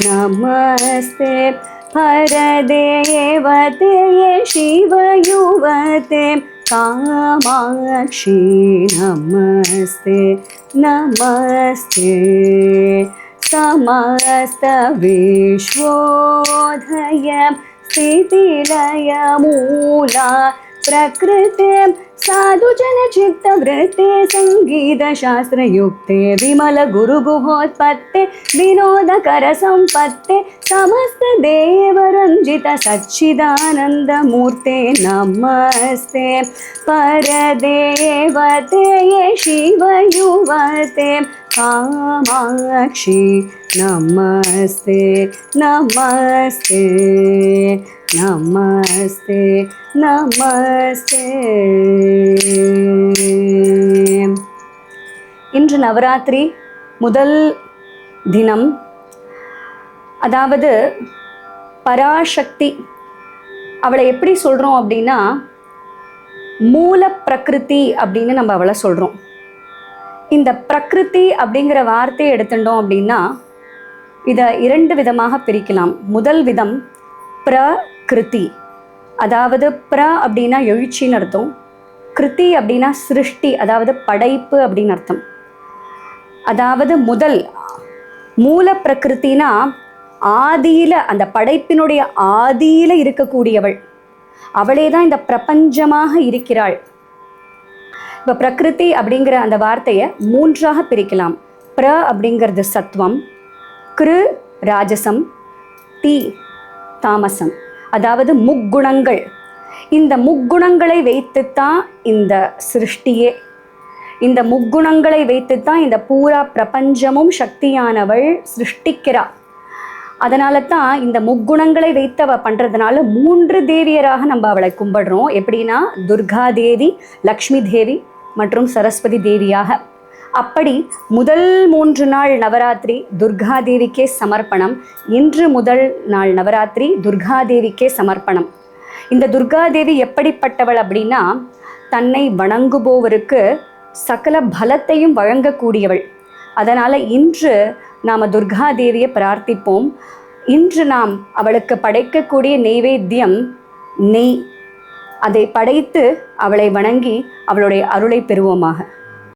नमस्ते हरदेवते शिवयुवते कामाक्षी नमस्ते नमस्ते समस्त विश्वोदय स्थितिलय मूला प्रकृते साधुजन चित्तवृत्ते संगीतशास्त्रयुक्ते विमल गुरुगुहोत्पत्ते विनोदकर संपत्ते समस्त देवरंजित सच्चिदानंदमूर्ते नमस्ते परदेवते शिवयुवते कामाक्षी नमस्ते नमस्ते नमस्ते नमस्ते. இன்று நவராத்திரி முதல் தினம். அதாவது பராசக்தி, அவளை எப்படி சொல்கிறோம் அப்படின்னா மூல பிரகிருதி அப்படின்னு நம்ம அவளை சொல்கிறோம். இந்த பிரகிருதி அப்படிங்கிற வார்த்தையை எடுத்துட்டோம் அப்படின்னா இதை இரண்டு விதமாக பிரிக்கலாம். முதல் விதம் பிரகிருதி, அதாவது அப்படின்னா எழுச்சின்னு அர்த்தம், கிருதி அப்படின்னா சிருஷ்டி, அதாவது படைப்பு அப்படின்னு அர்த்தம். அதாவது முதல் மூல பிரகிருத்தினா ஆதியில, அந்த படைப்பினுடைய ஆதியில இருக்கக்கூடியவள், அவளே தான் இந்த பிரபஞ்சமாக இருக்கிறாள். இப்போ பிரகிருதி அப்படிங்கிற அந்த வார்த்தையை மூன்றாக பிரிக்கலாம். அப்படிங்கிறது சத்வம், கிரு ராஜசம், தி தாமசம், அதாவது முக்குணங்கள். இந்த முக்குணங்களை வைத்துத்தான் இந்த சிருஷ்டியே, இந்த முக்குணங்களை வைத்துத்தான் இந்த பூரா பிரபஞ்சமும் சக்தியானவள் சிருஷ்டிக்கிறா. அதனால தான் இந்த முக்குணங்களை வைத்து அவள் பண்ணுறதுனால 3 தேவியராக நம்ம அவளை கும்பிடுறோம். எப்படின்னா துர்கா தேவி, லக்ஷ்மி தேவி மற்றும் சரஸ்வதி தேவியாக. அப்படி முதல் 3 நாள் நவராத்திரி துர்காதேவிக்கே சமர்ப்பணம். இன்று முதல் நாள் நவராத்திரி துர்காதேவிக்கே சமர்ப்பணம். இந்த துர்காதேவி எப்படிப்பட்டவள் அப்படின்னா தன்னை வணங்குபோவருக்கு சகல பலத்தையும் வழங்கக்கூடியவள். அதனால் இன்று நாம் துர்காதேவியை பிரார்த்திப்போம். இன்று நாம் அவளுக்கு படைக்கக்கூடிய நெய்வேத்தியம் நெய். அதை படைத்து அவளை வணங்கி அவளுடைய அருளை பெறுவோமாக.